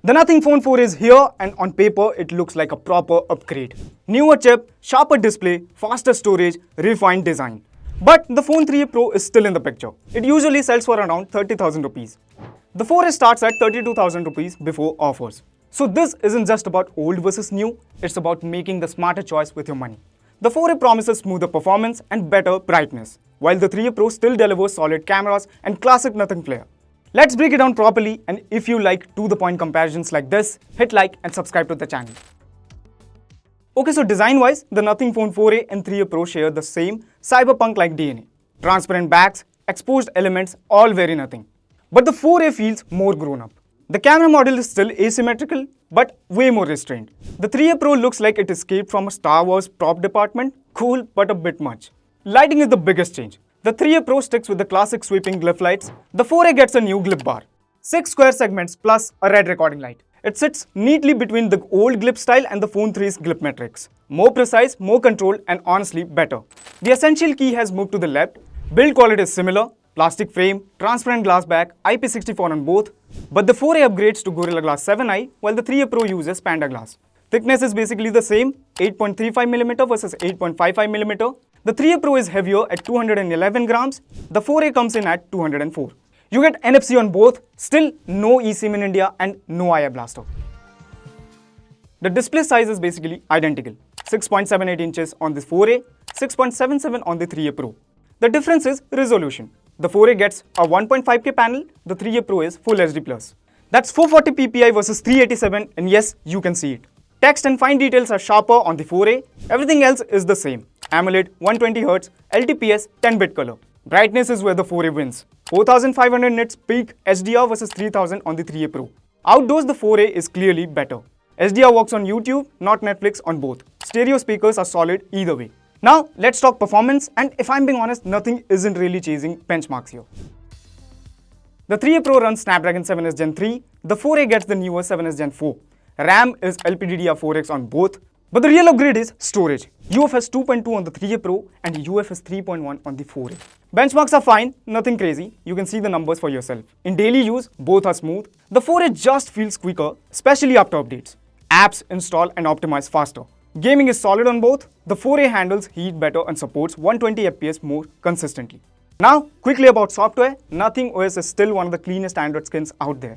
The Nothing Phone 4 is here, and on paper it looks like a proper upgrade. Newer chip, sharper display, faster storage, refined design. But the Phone 3a Pro is still in the picture. It usually sells for around 30,000 rupees. The 4a starts at 32,000 rupees before offers. So this isn't just about old versus new, it's about making the smarter choice with your money. The 4a promises smoother performance and better brightness, while the 3a Pro still delivers solid cameras and classic nothing flair. Let's break it down properly, and if you like to-the-point comparisons like this, hit like and subscribe to the channel. Okay, so design-wise, the Nothing Phone 4a and 3a Pro share the same cyberpunk-like DNA. Transparent backs, exposed elements, all very nothing. But the 4a feels more grown-up. The camera model is still asymmetrical, but way more restrained. The 3a Pro looks like it escaped from a Star Wars prop department, cool but a bit much. Lighting is the biggest change. The 3a Pro sticks with the classic sweeping Glyph lights. The 4a gets a new Glyph bar. 6 square segments plus a red recording light. It sits neatly between the old Glyph style and the Phone 3's Glyph metrics. More precise, more controlled, and honestly better. The essential key has moved to the left. Build quality is similar. Plastic frame, transparent glass back, IP64 on both. But the 4a upgrades to Gorilla Glass 7i, while the 3a Pro uses Panda Glass. Thickness is basically the same, 8.35mm versus 8.55mm. The 3a Pro is heavier at 211 grams, the 4a comes in at 204. You get NFC on both, still no eSIM in India and no IR blaster. The display size is basically identical, 6.78 inches on the 4a, 6.77 on the 3a Pro. The difference is resolution. The 4a gets a 1.5K panel, the 3a Pro is Full HD+. That's 440 ppi versus 387, and yes, you can see it. Text and fine details are sharper on the 4a, everything else is the same. AMOLED, 120Hz, LTPS, 10-bit color. Brightness is where the 4a wins. 4500 nits peak HDR versus 3000 on the 3a Pro. Outdoors, the 4a is clearly better. HDR works on YouTube, not Netflix on both. Stereo speakers are solid either way. Now, let's talk performance, and if I'm being honest, nothing isn't really chasing benchmarks here. The 3a Pro runs Snapdragon 7s Gen 3, the 4a gets the newer 7s Gen 4. RAM is LPDDR4X on both. But the real upgrade is storage. UFS 2.2 on the 3a Pro and UFS 3.1 on the 4a. Benchmarks are fine, nothing crazy. You can see the numbers for yourself. In daily use, both are smooth. The 4a just feels quicker, especially after updates. Apps install and optimize faster. Gaming is solid on both. The 4a handles heat better and supports 120 FPS more consistently. Now, quickly about software, Nothing OS is still one of the cleanest Android skins out there.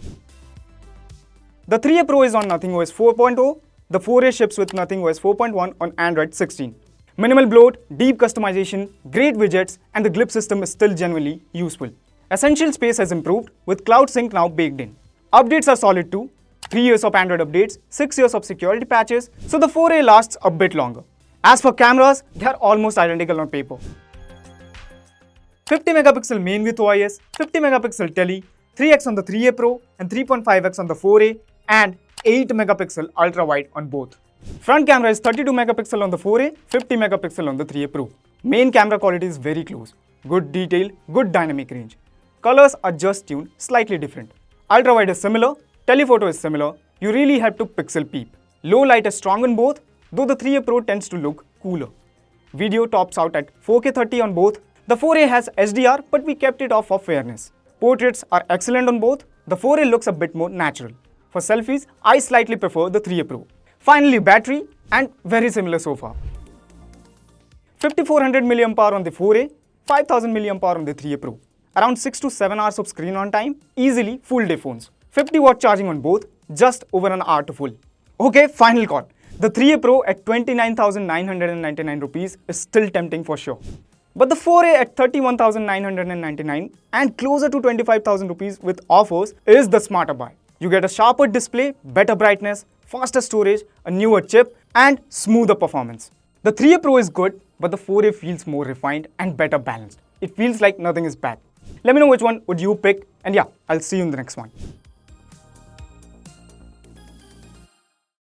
The 3a Pro is on Nothing OS 4.0. The 4a ships with Nothing OS 4.1 on Android 16. Minimal bloat, deep customization, great widgets, and the Glyph system is still genuinely useful. Essential space has improved, with Cloud Sync now baked in. Updates are solid too. 3 years of Android updates, 6 years of security patches, so the 4a lasts a bit longer. As for cameras, they are almost identical on paper. 50 megapixel main with OIS, 50 megapixel tele, 3x on the 3a Pro, and 3.5x on the 4a, and 8 megapixel ultra wide on both. Front camera is 32 megapixel on the 4a, 50 megapixel on the 3a Pro. Main camera quality is very close. Good detail, good dynamic range. Colors are just tuned slightly different. Ultra wide is similar, telephoto is similar. You really have to pixel peep. Low light is strong on both, though the 3a Pro tends to look cooler. Video tops out at 4K 30 on both. The 4a has HDR, but we kept it off for fairness. Portraits are excellent on both. The 4a looks a bit more natural. For selfies, I slightly prefer the 3a Pro. Finally, battery, and very similar so far. 5400 mAh on the 4a, 5000 mAh on the 3a Pro. Around 6 to 7 hours of screen on time, easily full day phones. 50-watt charging on both, just over an hour to full. Okay, final call. The 3a Pro at 29,999 rupees is still tempting for sure. But the 4a at 31,999 and closer to 25,000 rupees with offers is the smarter buy. You get a sharper display, better brightness, faster storage, a newer chip, and smoother performance. The 3a Pro is good, but the 4a feels more refined and better balanced. It feels like nothing is bad. Let me know which one would you pick, and yeah, I'll see you in the next one.